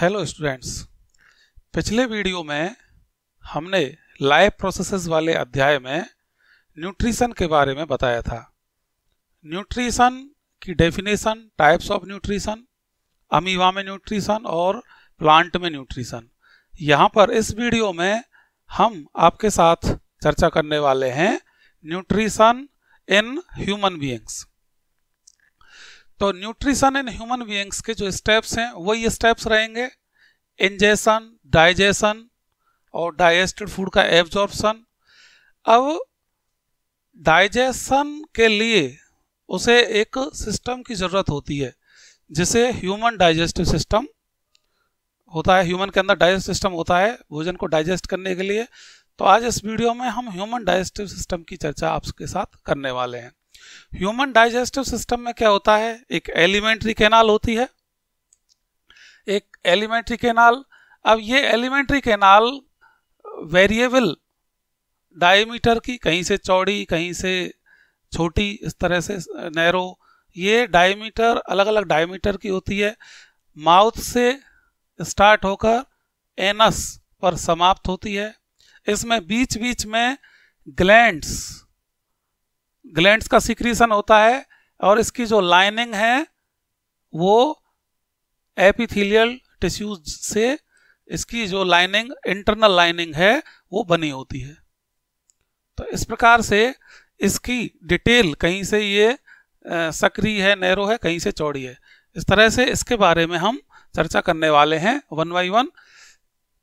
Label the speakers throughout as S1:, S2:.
S1: Hello students, पिछले video में हमने लाइफ प्रोसेसेस वाले अध्याय में न्यूट्रिशन के बारे में बताया था। न्यूट्रिशन की definition, types of nutrition, amoeba में न्यूट्रिशन और प्लांट में न्यूट्रिशन। यहाँ पर इस वीडियो में हम आपके साथ चर्चा करने वाले हैं न्यूट्रिशन इन ह्यूमन बीइंग्स। तो न्यूट्रिशन इन ह्यूमन बीइंग्स के जो स्टेप्स हैं वही स्टेप्स रहेंगे: इंजेशन, डाइजेशन और डाइजेस्टेड फूड का एब्जॉर्प्शन। अब डाइजेशन के लिए उसे एक सिस्टम की ज़रूरत होती है जिसे ह्यूमन डाइजेस्टिव सिस्टम होता है। ह्यूमन के अंदर डाइजेस्टिव सिस्टम होता है भोजन को डाइजेस्ट करने के लिए। तो आज इस वीडियो में हम ह्यूमन डाइजेस्टिव सिस्टम की चर्चा आपके साथ करने वाले हैं। ह्यूमन डाइजेस्टिव सिस्टम में क्या होता है? एक एलिमेंट्री कैनाल होती है, एक एलिमेंट्री कैनाल। अब ये एलिमेंट्री कैनाल वेरिएबल डायमीटर की, कहीं से चौड़ी कहीं से छोटी, इस तरह से नैरो, ये डायमीटर अलग अलग डायमीटर की होती है। माउथ से स्टार्ट होकर एनस पर समाप्त होती है। इसमें बीच बीच में ग्लैंड्स का सिक्रीशन होता है और इसकी जो लाइनिंग है वो एपिथेलियल टिश्यूज से, इसकी जो लाइनिंग, इंटरनल लाइनिंग है वो बनी होती है। तो इस प्रकार से इसकी डिटेल, कहीं से ये सक्रिय है, नैरो है, कहीं से चौड़ी है, इस तरह से इसके बारे में हम चर्चा करने वाले हैं वन बाई वन।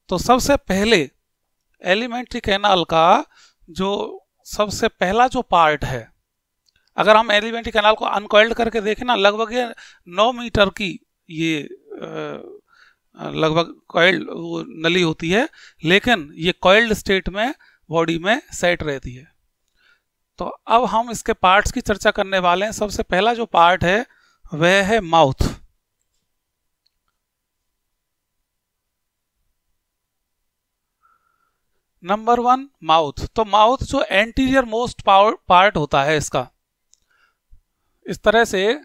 S1: तो सबसे पहले एलिमेंट्री कैनाल का जो सबसे पहला जो पार्ट है, अगर हम एलिमेंट्री कैनाल को अनकॉइल्ड करके देखें ना, लगभग 9 मीटर की ये लगभग कॉइल्ड नली होती है, लेकिन ये कॉइल्ड स्टेट में बॉडी में सेट रहती है। तो अब हम इसके पार्ट्स की चर्चा करने वाले हैं। सबसे पहला जो पार्ट है वह है माउथ। Number 1, mouth. तो माउथ जो एंटीरियर मोस्ट पार्ट होता है इसका, इस तरह से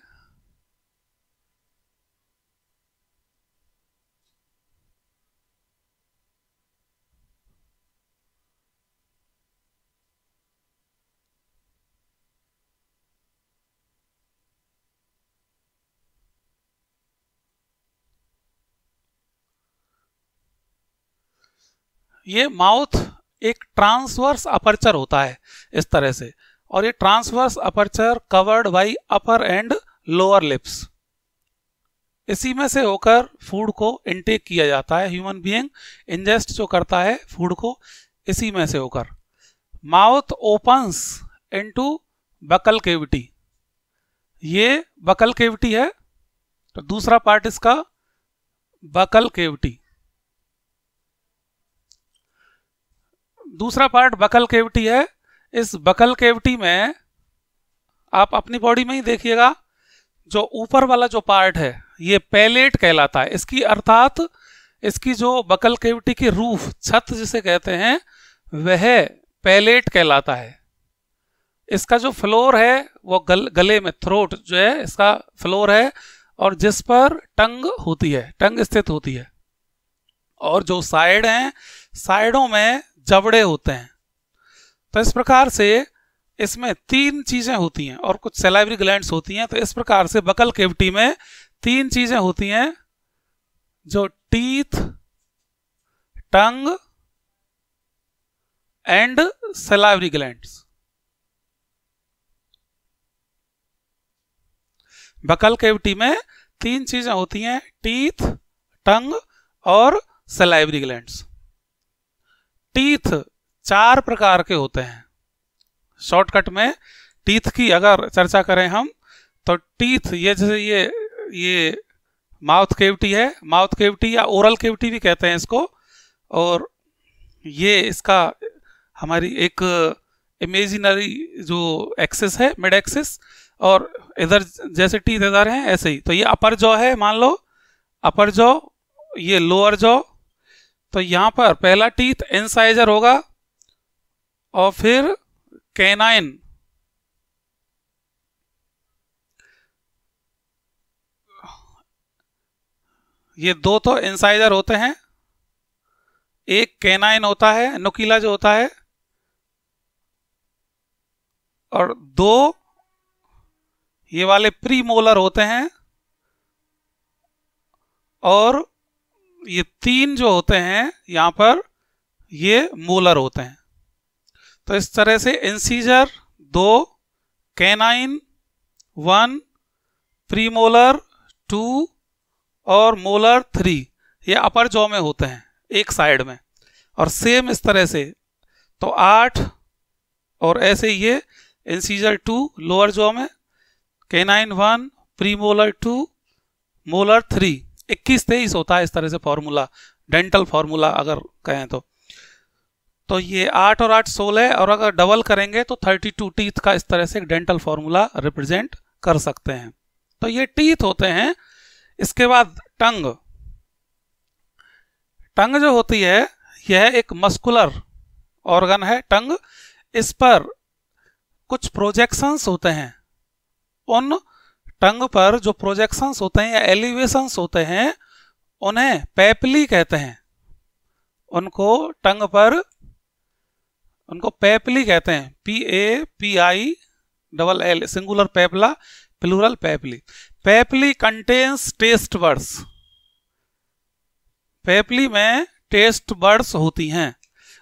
S1: ये माउथ एक ट्रांसवर्स अपर्चर होता है इस तरह से, और ये transverse aperture covered by upper and lower lips. इसी में से होकर फूड को इनटेक किया जाता है। ह्यूमन बीइंग इंजेस्ट जो करता है फूड को, इसी में से होकर। Mouth opens into buccal cavity, ये बकल केविटी है। तो दूसरा पार्ट इसका बकल केविटी। दूसरा पार्ट बकल केविटी है। इस बकल केविटी में आप अपनी बॉडी में ही देखिएगा, जो ऊपर वाला जो पार्ट है ये पैलेट कहलाता है। इसकी अर्थात इसकी जो बकल केविटी की रूफ, छत जिसे कहते हैं, वह पैलेट कहलाता है। इसका जो फ्लोर है वो गले में, थ्रोट जो है इसका फ्लोर है, और जिस पर टंग होती है, टंग स्थित होती है। और जो साइड हैं, साइडों में जबड़े होते हैं। तो इस प्रकार से इसमें 3 चीजें होती हैं और कुछ सैलाइवरी ग्लैंड्स होती हैं। तो इस प्रकार से बकल केविटी में 3 चीजें होती हैं, जो teeth, tongue and salivary glands. Buccal cavity में 3 चीजें होती हैं: टीथ, टंग और सैलाइवरी ग्लैंड्स। टीथ 4 प्रकार के होते हैं। शॉर्टकट में टीथ की अगर चर्चा करें हम, तो टीथ, ये जैसे ये माउथ केविटी है, माउथ केविटी या ओरल केविटी भी कहते हैं इसको, और ये इसका हमारी एक इमेजिनरी जो एक्सिस है, मिड एक्सिस, और इधर जैसे टीथ इधर हैं ऐसे ही। तो ये अपर जॉ है, मान लो अपर जॉ, ये लोअर जॉ। तो यहां पर पहला टीथ इंसाइजर होगा, और फिर कैनाइन, ये दो तो इंसाइजर होते हैं, एक कैनाइन होता है, नुकीला जो होता है, और दो ये वाले प्री मोलर होते हैं, और ये तीन जो होते हैं यहां पर ये मोलर होते हैं। तो इस तरह से इंसीजर 2, कैनाइन 1, प्रीमोलर 2 और मोलर 3 ये अपर जॉ में होते हैं एक साइड में, और सेम इस तरह से तो 8, और ऐसे ये इंसीजर 2 लोअर जॉ में, कैनाइन 1, प्रीमोलर 2, मोलर 3, 21-23 होता है इस तरह से फॉर्मूला, डेंटल फॉर्मूला अगर कहें तो ये 8 और 8 16, और अगर डबल करेंगे तो 32 टीथ का इस तरह से डेंटल फॉर्मूला रिप्रेजेंट कर सकते हैं। तो ये टीथ होते हैं। इसके बाद टंग, टंग जो होती है यह एक मस्कुलर ऑर्गन है टंग। इस पर कुछ प्रोजेक्शंस होते हैं, उन टंग पर जो प्रोजेक्शंस होते हैं या एलिवेशंस होते हैं उन्हें पेपली कहते हैं। उनको टंग पर उनको पेपली कहते हैं, PAPILL, singular papilla, plural papillae. Papillae contains taste buds, papillae में टेस्ट बर्ड्स होती हैं,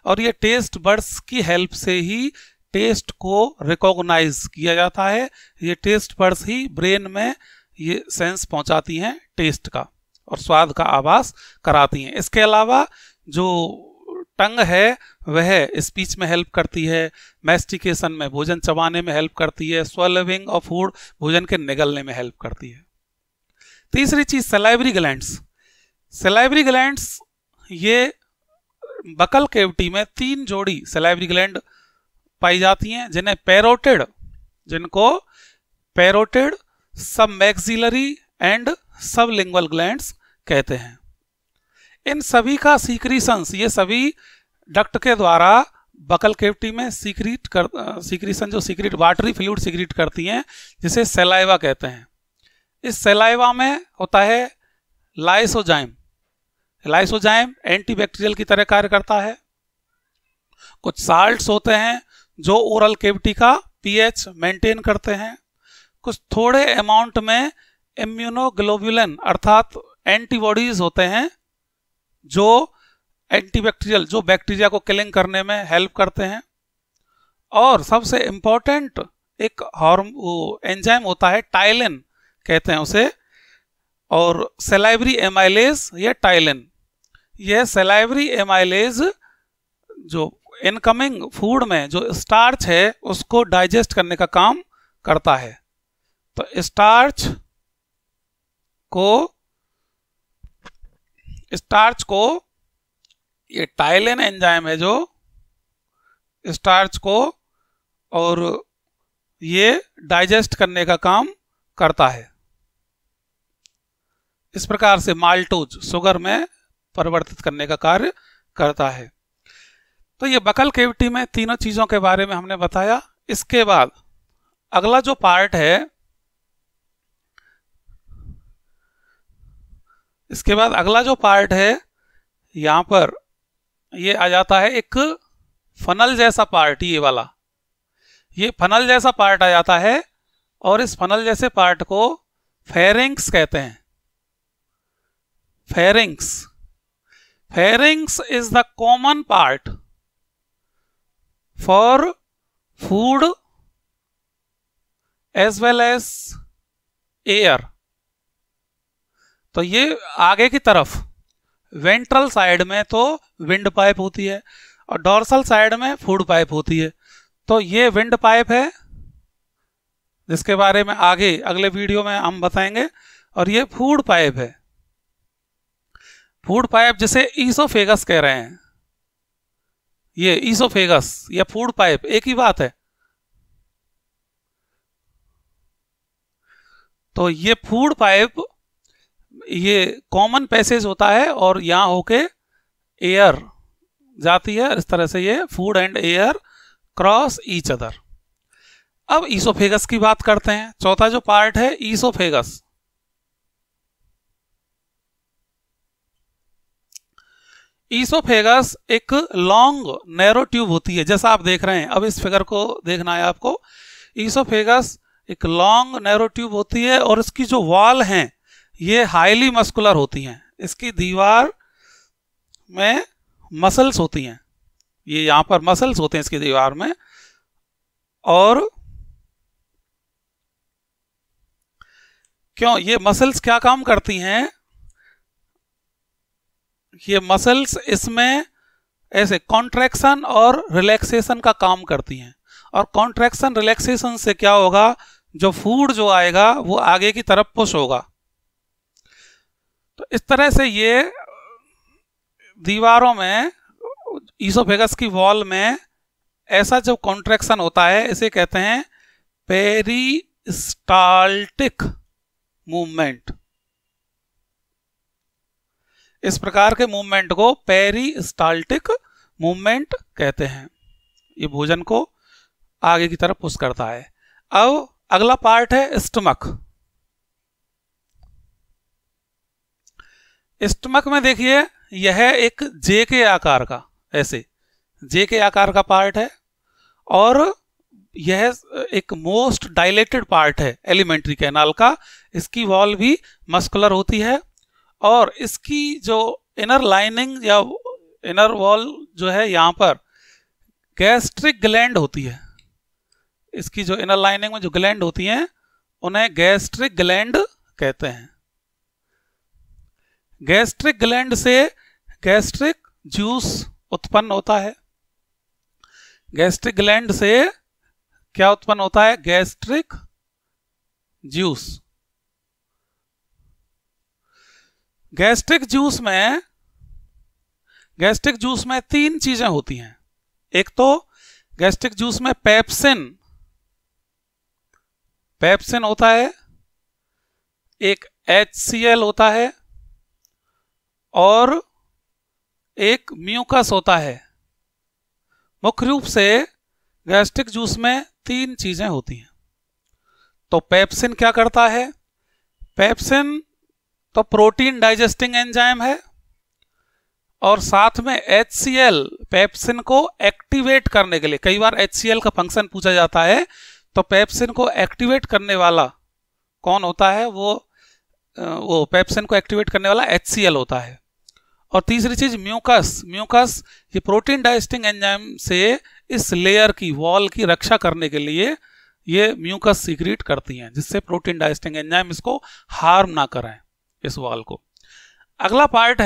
S1: और ये टेस्ट बर्ड्स की हेल्प से ही टेस्ट को रिकॉग्नाइज किया जाता है। ये टेस्ट बर्ड्स ही ब्रेन में ये सेंस पहुंचाती हैं टेस्ट का और स्वाद का आभास कराती हैं। इसके अलावा जो टंग है वह स्पीच में हेल्प करती है, मैस्टिकेशन में भोजन चबाने में हेल्प करती है, स्वैलोइंग ऑफ फूड भोजन के निगलने में हेल्प करती है। तीसरी चीज सलाइवरी ग्लैंड्स। सलाइवरी ग्लैंड्स ये बकल केविटी में 3 जोड़ी सलाइवरी ग्लैंड पाई जाती हैं, जिनको पैरोटिड, सब मैक्सिलरी एंड सब लिंगुअल ग्लैंड्स कहते हैं। इन सभी का सीक्रीशंस, ये सभी डक्ट के द्वारा बकल केविटी में सीक्रीशन जो सीक्रेट वाटरी फ्लूइड सीक्रेट करती हैं, जिसे सलाइवा कहते हैं। इस सलाइवा में होता है लाइसोजाइम। लाइसोजाइम एंटीबैक्टीरियल की तरह कार्य करता है। कुछ साल्ट्स होते हैं जो ओरल केविटी का पीएच मेंटेन करते हैं। कुछ थोड़े अमाउंट में इम्यूनोग्लोबुलिन अर्थात एंटीबॉडीज होते हैं जो एंटीबैक्टीरियल, जो बैक्टीरिया को किलिंग करने में हेल्प करते हैं। और सबसे इंपॉर्टेंट एक एंजाइम होता है, टाइलिन कहते हैं उसे, और सलाइवरी एमाइलेज या टाइलिन। यह सलाइवरी एमाइलेज जो इनकमिंग फूड में जो स्टार्च है उसको डाइजेस्ट करने का काम करता है। तो स्टार्च को ये टाइलिन एंजाइम है जो स्टार्च को और ये डाइजेस्ट करने का काम करता है। इस प्रकार से माल्टोज शुगर में परिवर्तित करने का कार्य करता है। तो ये बकल केविटी में तीनों चीजों के बारे में हमने बताया। इसके बाद अगला जो पार्ट है, यहां पर ये आ जाता है एक फनल जैसा पार्ट, ये वाला, ये फनल जैसा पार्ट आ जाता है, और इस फनल जैसे पार्ट को फेरिंग्स कहते हैं। Pharynx is the common part for food as well as air. तो ये आगे की तरफ वेंट्रल साइड में तो विंड पाइप होती है और डॉर्सल साइड में फूड पाइप होती है। तो ये विंड पाइप है जिसके बारे में आगे अगले वीडियो में हम बताएंगे, और ये फूड पाइप है। फूड पाइप जिसे ईसोफेगस कह रहे हैं, ये ईसोफेगस या फूड पाइप एक ही बात है। तो ये फूड पाइप ये कॉमन पैसेज होता है और यहां होके एयर जाती है। इस तरह से ये food and air cross each other. अब ईसोफेगस की बात करते हैं। चौथा जो पार्ट है ईसोफेगस। ईसोफेगस एक लॉन्ग नैरो ट्यूब होती है, जैसा आप देख रहे हैं। अब इस फिगर को देखना है आपको। ईसोफेगस एक लॉन्ग नैरो ट्यूब होती है और इसकी जो वॉल हैं ये हाईली मस्कुलर होती हैं। इसकी दीवार में मसल्स होती हैं, ये यहाँ पर मसल्स होते हैं इसकी दीवार में। और क्यों ये मसल्स क्या काम करती हैं? ये मसल्स इसमें ऐसे कॉन्ट्रैक्शन और रिलैक्सेशन का काम करती हैं। और कॉन्ट्रैक्शन रिलैक्सेशन से क्या होगा, जो फूड जो आएगा वो आगे की तरफ पुश होगा। तो इस तरह से ये दीवारों में, ईसोफेगस की वॉल में ऐसा जो कॉन्ट्रैक्शन होता है इसे कहते हैं पेरिस्टाल्टिक मूवमेंट। इस प्रकार के मूवमेंट को पेरिस्टाल्टिक मूवमेंट कहते हैं। ये भोजन को आगे की तरफ पुश करता है। अब अगला पार्ट है स्टमक। स्टमक में देखिए यह एक जे के आकार का, ऐसे जे के आकार का पार्ट है और यह एक मोस्ट डायलेटेड पार्ट है एलिमेंट्री कैनाल का। इसकी वॉल भी मस्कुलर होती है और इसकी जो इनर लाइनिंग या इनर वॉल जो है यहाँ पर गैस्ट्रिक ग्लैंड होती है। इसकी जो इनर लाइनिंग में जो ग्लैंड होती हैं उन्हें गैस्ट्रिक ग्लैंड कहते हैं। गैस्ट्रिक ग्लैंड से गैस्ट्रिक जूस उत्पन्न होता है। गैस्ट्रिक ग्लैंड से क्या उत्पन्न होता है? Gastric juice. गैस्ट्रिक जूस में तीन चीजें होती हैं। एक तो गैस्ट्रिक जूस में पेप्सिन होता है, एक HCl होता है और एक म्यूकस होता है। मुख्य रूप से गैस्ट्रिक जूस में तीन चीजें होती हैं। तो पेप्सिन क्या करता है? पेप्सिन तो प्रोटीन डाइजेस्टिंग एंजाइम है और साथ में HCl पेप्सिन को एक्टिवेट करने के लिए, कई बार HCl का फंक्शन पूछा जाता है, तो पेप्सिन को एक्टिवेट करने वाला कौन होता है? वो पेप्सिन को एक्टिवेट करने वाला HCl होता है। और तीसरी चीज म्यूकस ये प्रोटीन डाइजेस्टिंग एंजाइम से इस लेयर की, वॉल की रक्षा करने के लिए ये म्यूकस सीक्रेट करती हैं, जिससे प्रोटीन डाइजेस्टिंग एंजाइम इसको हार्म ना करें, इस वॉल को। अगला पार्ट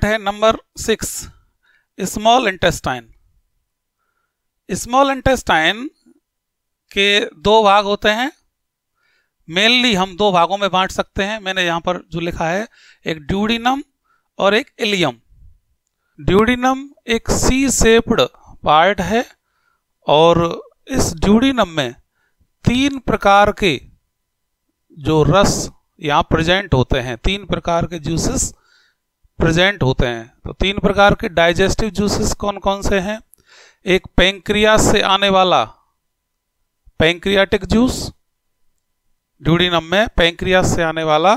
S1: है number 6, small intestine. Small intestine के दो भाग होते हैं। मेनली हम दो भागों में बांट सकते हैं। मैंने यहां पर जो लिखा है, एक ड्यूडिनम और एक इलियम। ड्यूडिनम एक सी शेप्ड पार्ट है और इस ड्यूडिनम में तीन प्रकार के जो रस यहां प्रेजेंट होते हैं, तीन प्रकार के जूसेस प्रेजेंट होते हैं। तो तीन प्रकार के डाइजेस्टिव जूसेस कौन कौन से हैं? एक पैंक्रियास से आने वाला पैंक्रियाटिक जूस, ड्यूडिनम में पैंक्रियास से आने वाला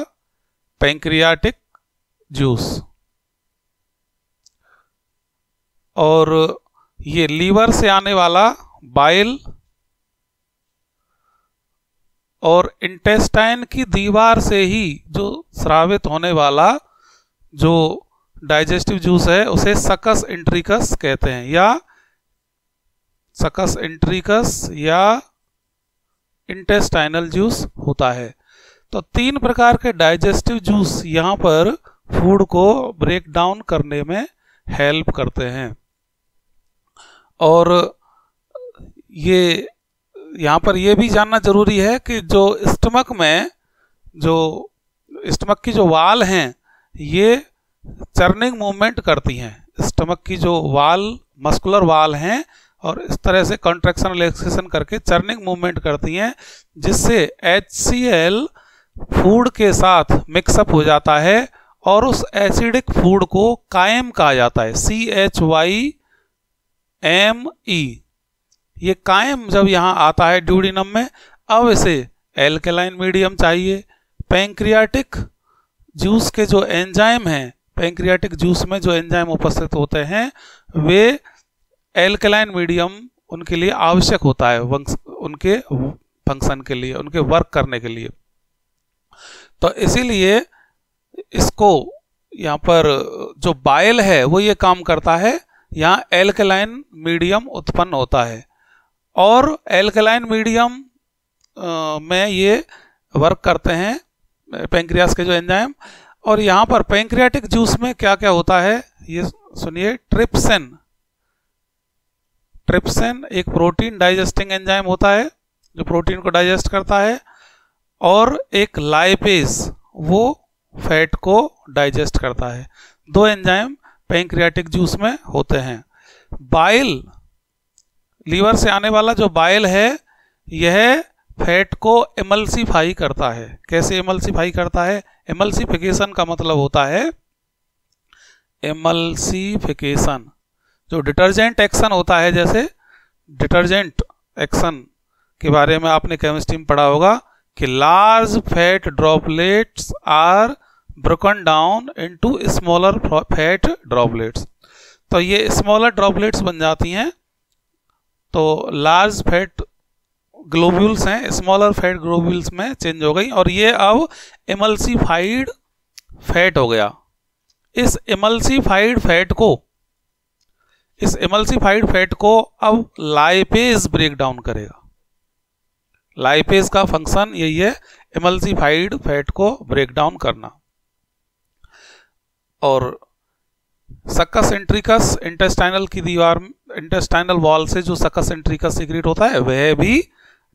S1: पैंक्रियाटिक जूस, और ये लीवर से आने वाला बाइल, और इंटेस्टाइन की दीवार से ही जो स्रावित होने वाला जो डाइजेस्टिव जूस है उसे सकस इंट्रिकस कहते हैं, या सकस इंट्रिकस या इंटेस्टाइनल जूस होता है। तो तीन प्रकार के डाइजेस्टिव जूस यहाँ पर फूड को ब्रेक डाउन करने में हेल्प करते हैं। और ये यहाँ पर यह भी जानना जरूरी है कि जो स्टमक में, जो स्टमक की जो वाल हैं ये चर्निंग मूवमेंट करती हैं। स्टमक की जो वाल, मस्कुलर वाल हैं, और इस तरह से कॉन्ट्रैक्शन रिलैक्सेशन करके चर्निंग मूवमेंट करती हैं, जिससे HCl फूड के साथ मिक्सअप हो जाता है और उस एसिडिक फूड को कायम कहा जाता है, CHYME। ये कायम जब यहाँ आता है ड्यूडिनम में, अब इसे एल्केलाइन मीडियम चाहिए। पैंक्रियाटिक जूस के जो एंजाइम हैं पैंक्रियाटिक जूस में जो एंजाइम उपस्थित होते हैं वे एल्कलाइन मीडियम उनके लिए आवश्यक होता है, उनके फंक्शन के लिए, उनके वर्क करने के लिए। तो इसीलिए इसको यहाँ पर जो बाइल है वो ये काम करता है, यहाँ एल्कलाइन मीडियम उत्पन्न होता है और एल्कलाइन मीडियम में ये वर्क करते हैं पैंक्रियास के जो एंजाइम। और यहाँ पर पैंक्रियाटिक जूस में क्या क्या होता है ये सुनिए। ट्रिप्सिन, ट्रिप्सिन एक प्रोटीन डाइजेस्टिंग एंजाइम होता है जो प्रोटीन को डाइजेस्ट करता है, और एक लाइपेज वो फैट को डाइजेस्ट करता है। दो एंजाइम पैंक्रियाटिक जूस में होते हैं। बाइल, लीवर से आने वाला जो बाइल है यह फैट को एमल्सीफाई करता है। कैसे एमल्सीफाई करता है? एमल्सीफिकेशन का मतलब होता है, एमल्सीफिकेशन जो डिटर्जेंट एक्शन होता है, जैसे डिटर्जेंट एक्शन के बारे में आपने केमिस्ट्री में पढ़ा होगा कि large fat droplets are broken down into smaller fat droplets. तो ये स्मॉलर ड्रॉपलेट्स बन जाती हैं, तो लार्ज फैट ग्लोब्यूल्स हैं, स्मॉलर फैट ग्लोब्यूल्स में चेंज हो गई और ये अब एमल्सीफाइड फैट हो गया। इस एमल्सीफाइड फैट को अब लाइपेज ब्रेक डाउन करेगा। लाइपेज का फंक्शन यही है, एमल्सीफाइड फैट को ब्रेक डाउन करना। और सक्कस एंट्रिकस, इंटेस्टाइनल की दीवार, इंटेस्टाइनल वॉल से जो सक्कस एंट्रिकस सीक्रेट होता है वह भी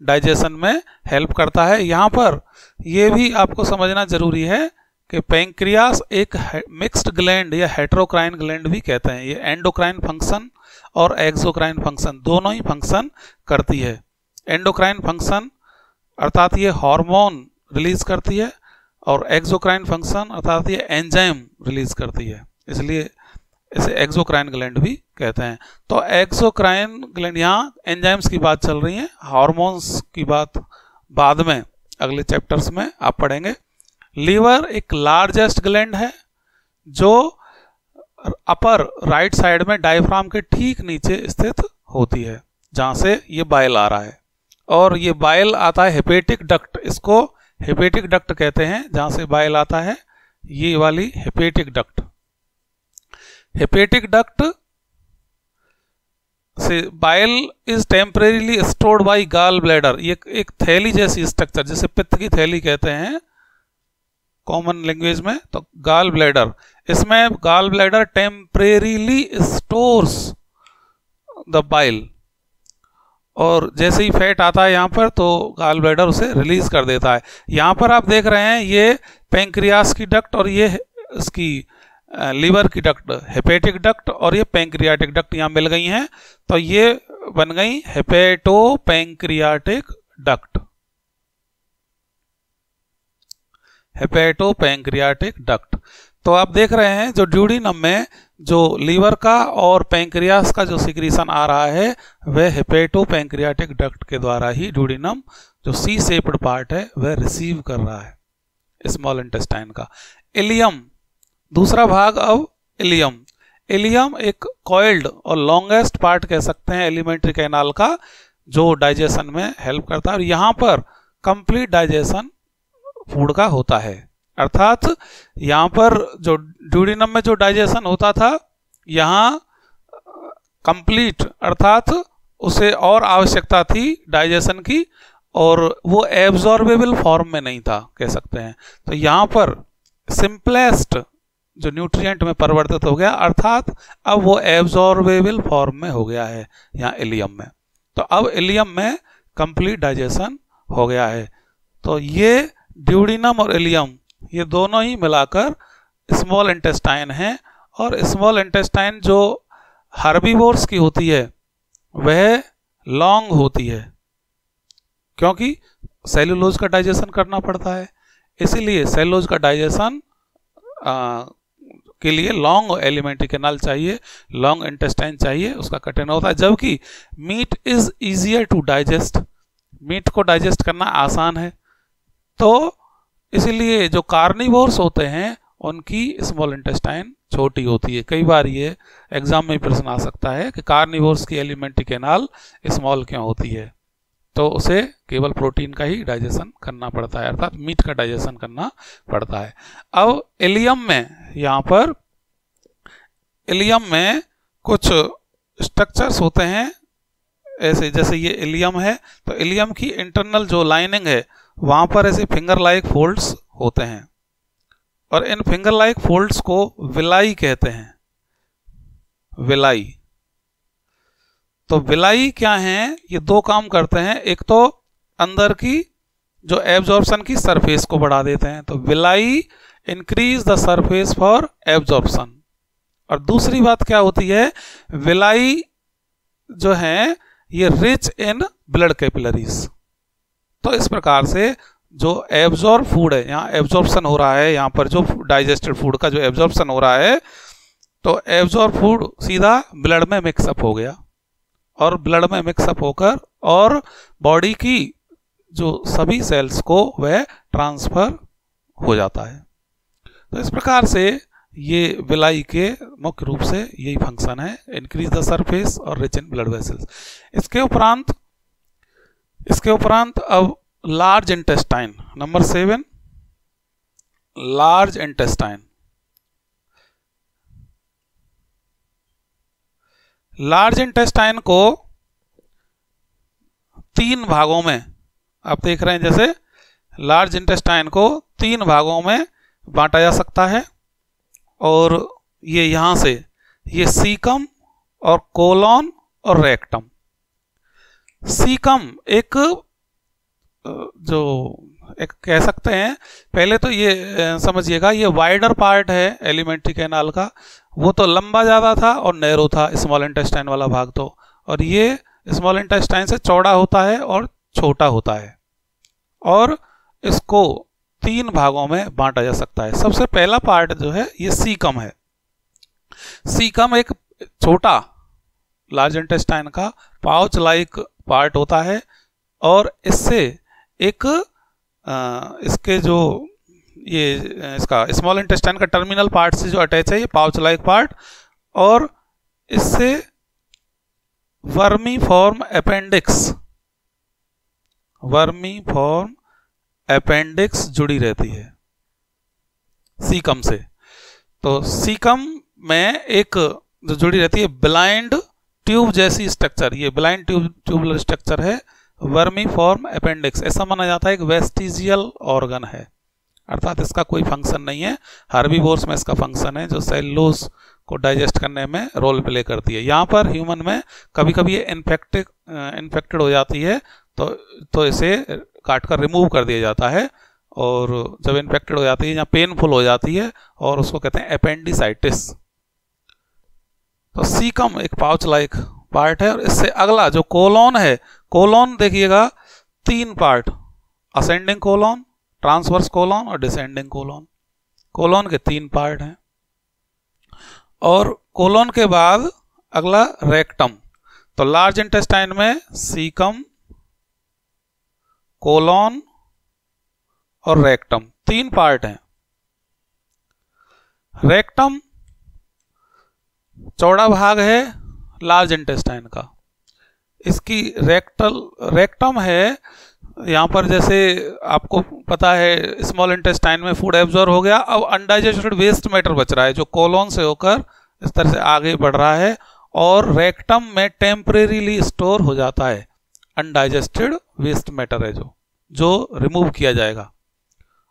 S1: डाइजेशन में हेल्प करता है। यहाँ पर यह भी आपको समझना जरूरी है कि पैंक्रियास एक मिक्स्ड ग्लैंड या हेटेरोक्राइन ग्लैंड भी कहते हैं। ये एंडोक्राइन फंक्शन और एक्सोक्राइन फंक्शन दोनों ही फंक्शन करती है। एंडोक्राइन फंक्शन अर्थात ये हार्मोन रिलीज करती है और एक्सोक्राइन फंक्शन अर्थात ये एंजाइम रिलीज करती है, इसलिए इसे एक्सोक्राइन ग्लैंड भी कहते हैं। तो एक्सोक्राइन ग्लैंड, यहाँ एंजाइम्स की बात चल रही है, हार्मोन्स की बात बाद में अगले चैप्टर्स में आप पढ़ेंगे। लीवर एक लार्जेस्ट ग्लैंड है जो अपर राइट साइड में डायफ्राम के ठीक नीचे स्थित होती है, जहाँ से ये बाइल आ रहा है। और ये बाइल आता है हेपेटिक डक्ट, इसको हेपेटिक डक्ट कहते हैं, जहाँ से बाइल आता है ये वाली हेपेटिक डक्ट। हेपेटिक डक्ट से bile is temporarily stored by gall bladder. ये एक थैली जैसी स्ट्रक्चर, जिसे पित्त की थैली कहते हैं कॉमन लैंग्वेज में, तो गॉल ब्लैडर, इसमें gall bladder temporarily stores the bile, और जैसे ही फैट आता है यहाँ पर तो गॉल ब्लैडर उसे रिलीज कर देता है। यहाँ पर आप देख रहे हैं ये पैंक्रियास की डक्ट और ये इसकी लीवर की डक्ट, हेपेटिक डक्ट और ये पैंक्रियाटिक डक्ट यहाँ मिल गई हैं, तो ये बन गई hepato pancreatic duct. Hepato pancreatic duct. तो आप देख रहे हैं जो ड्यूडिनम में जो लीवर का और पैंक्रियास का जो सिक्रीशन आ रहा है वह हेपेटो पैंक्रियाटिक डक्ट के द्वारा ही ड्यूडिनम जो सी शेप्ड पार्ट है वह रिसीव कर रहा है स्मॉल इंटेस्टाइन का। इलियम, दूसरा भाग अब इलियम। इलियम एक कॉइल्ड और लॉन्गेस्ट पार्ट कह सकते हैं एलिमेंट्री कैनाल का, जो डाइजेशन में हेल्प करता है और यहाँ पर कंप्लीट डाइजेशन फूड का होता है। अर्थात यहाँ पर जो ड्यूडिनम में जो डाइजेशन होता था यहाँ कंप्लीट, अर्थात उसे और आवश्यकता थी डाइजेशन की और वो एब्जॉर्बेबल फॉर्म में नहीं था कह सकते हैं। तो यहाँ पर सिंपलेस्ट जो न्यूट्रिएंट में परिवर्तित हो गया, अर्थात अब वो एब्जॉर्बेबल फॉर्म में हो गया है यहाँ इलियम में। तो अब इलियम में कंप्लीट डाइजेशन हो गया है। तो ये ड्यूडिनम और इलियम ये दोनों ही मिलाकर स्मॉल इंटेस्टाइन है, और स्मॉल इंटेस्टाइन जो हर्बीवोर्स की होती है वह लॉन्ग होती है, क्योंकि सेलुलोज का डाइजेशन करना पड़ता है, इसीलिए सेलुलोज का डाइजेशन के लिए लॉन्ग एलिमेंट्री कैनाल चाहिए, लॉन्ग इंटेस्टाइन चाहिए, उसका कठिन होता है। जबकि meat is easier to digest, meat को डाइजेस्ट करना आसान है। तो इसीलिए जो कार्निवोर्स होते हैं उनकी स्मॉल इंटेस्टाइन छोटी होती है। कई बार ये एग्जाम में प्रश्न आ सकता है कि कार्निवोर्स की एलिमेंट्री कैनाल स्मॉल क्यों होती है, तो उसे केवल प्रोटीन का ही डाइजेशन करना पड़ता है, अर्थात मीट का डाइजेशन करना पड़ता है। अब इलियम में, यहाँ पर इलियम में कुछ स्ट्रक्चर्स होते हैं ऐसे, जैसे ये इलियम है, तो इलियम की इंटरनल जो लाइनिंग है वहाँ पर ऐसे फिंगर लाइक फोल्ड्स होते हैं, और इन फिंगर लाइक फोल्ड्स को विलाई कहते हैं, विलाई। तो विलाई क्या हैं, ये दो काम करते हैं। एक तो अंदर की जो एब्जॉर्प्शन की सरफेस को बढ़ा देते हैं, तो villi increase the surface for absorption. और दूसरी बात क्या होती है, विलाई जो है ये रिच इन ब्लड कैपिलरीज। तो इस प्रकार से जो एब्जॉर्ब फूड है, यहाँ एब्जॉर्प्शन हो रहा है, यहाँ पर जो डाइजेस्टेड फूड का जो एब्जॉर्प्शन हो रहा है, तो एब्जॉर्ब फूड सीधा ब्लड में मिक्सअप हो गया, और ब्लड में मिक्सअप होकर और बॉडी की जो सभी सेल्स को वह ट्रांसफर हो जाता है। तो इस प्रकार से ये विलाई के मुख्य रूप से यही फंक्शन है, इंक्रीज द सरफेस और रिच इन ब्लड वेसल्स। इसके उपरांत अब large intestine, number 7, large intestine. Large intestine को 3 भागों में आप देख रहे हैं, जैसे लार्ज इंटेस्टाइन को 3 भागों में बांटा जा सकता है, और ये यहां से ये सीकम और कोलॉन और रेक्टम। सीकम एक कह सकते हैं, पहले तो ये समझिएगा, ये वाइडर पार्ट है एलिमेंट्री कैनाल का, वो तो लंबा ज़्यादा था और नैरो था स्मॉल इंटेस्टाइन वाला भाग तो, और ये स्मॉल इंटेस्टाइन से चौड़ा होता है और छोटा होता है, और इसको 3 भागों में बांटा जा सकता है। सबसे पहला पार्ट जो है ये सीकम है। सीकम एक छोटा लार्ज इंटेस्टाइन का पाउच लाइक पार्ट होता है, और इससे एक इसके जो ये इसका स्मॉल इंटेस्टाइन का टर्मिनल पार्ट से जो अटैच है ये पाउच लाइक पार्ट, और इससे वर्मीफॉर्म अपेंडिक्स जुड़ी रहती है सीकम से। तो सीकम में एक जो जुड़ी रहती है ब्लाइंड ट्यूब जैसी स्ट्रक्चर, ये ब्लाइंड ट्यूबुलर स्ट्रक्चर है, वर्मीफॉर्म अपेंडिक्स। ऐसा माना जाता है एक वेस्टिजियल ऑर्गन है, अर्थात इसका कोई फंक्शन नहीं है। हर्बीवोर्स में इसका फंक्शन है, जो सेलुलोज को डाइजेस्ट करने में रोल प्ले करती है। यहाँ पर ह्यूमन में कभी कभी ये इन्फेक्टेड हो जाती है, तो इसे काट कर रिमूव कर दिया जाता है, और जब इन्फेक्टेड हो जाती है या पेनफुल हो जाती है, और उसको कहते हैं अपेंडिसाइटिस। तो सीकम एक पाउच लाइक पार्ट है, और इससे अगला जो कोलॉन है, कोलॉन देखिएगा 3 part, ascending colon, transverse colon और डिसेंडिंग कोलॉन। कोलॉन के 3 पार्ट हैं, और कोलॉन के बाद अगला रेक्टम। तो लार्ज इंटेस्टाइन में सीकम, कोलॉन और रेक्टम 3 पार्ट हैं। रेक्टम चौड़ा भाग है लार्ज इंटेस्टाइन का। इसकी रेक्टम है, यहाँ पर जैसे आपको पता है स्मॉल इंटेस्टाइन में फूड एब्जॉर्ब हो गया, अब अनडाइजेस्टेड वेस्ट मैटर बच रहा है जो कोलोन से होकर इस तरह से आगे बढ़ रहा है, और रेक्टम में टेम्परेरीली स्टोर हो जाता है अनडाइजेस्टेड वेस्ट मैटर है जो रिमूव किया जाएगा,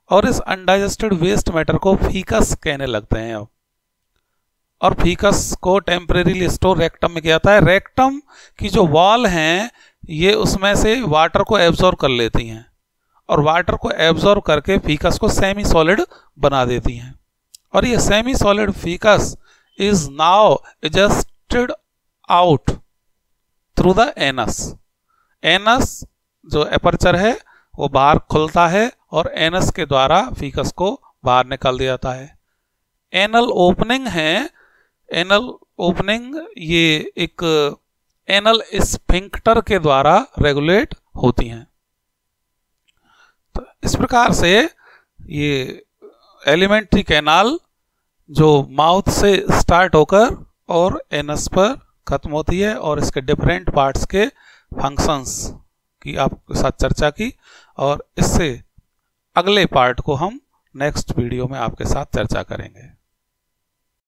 S1: और इस अनडाइजेस्टेड वेस्ट मैटर को फीकस कहने लगते हैं अब, और फीकस को टेम्परेरीली स्टोर रेक्टम में किया जाता है। रेक्टम की जो वॉल हैं ये उसमें से वाटर को एब्जॉर्ब कर लेती हैं, और वाटर को एब्जॉर्ब करके फीकस को सेमी सॉलिड बना देती हैं, और ये semi solid faeces is now adjusted out through the anus. Anus जो एपर्चर है वो बाहर खुलता है, और एनस के द्वारा फीकस को बाहर निकाल दिया जाता है। एनल ओपनिंग है, एनल ओपनिंग ये एक एनल स्फिंक्टर के द्वारा रेगुलेट होती हैं। तो इस प्रकार से ये एलिमेंट्री कैनाल जो माउथ से स्टार्ट होकर और एनस पर खत्म होती है, और इसके डिफरेंट पार्ट्स के फंक्शंस की आपके साथ चर्चा की, और इससे अगले पार्ट को हम नेक्स्ट वीडियो में आपके साथ चर्चा करेंगे।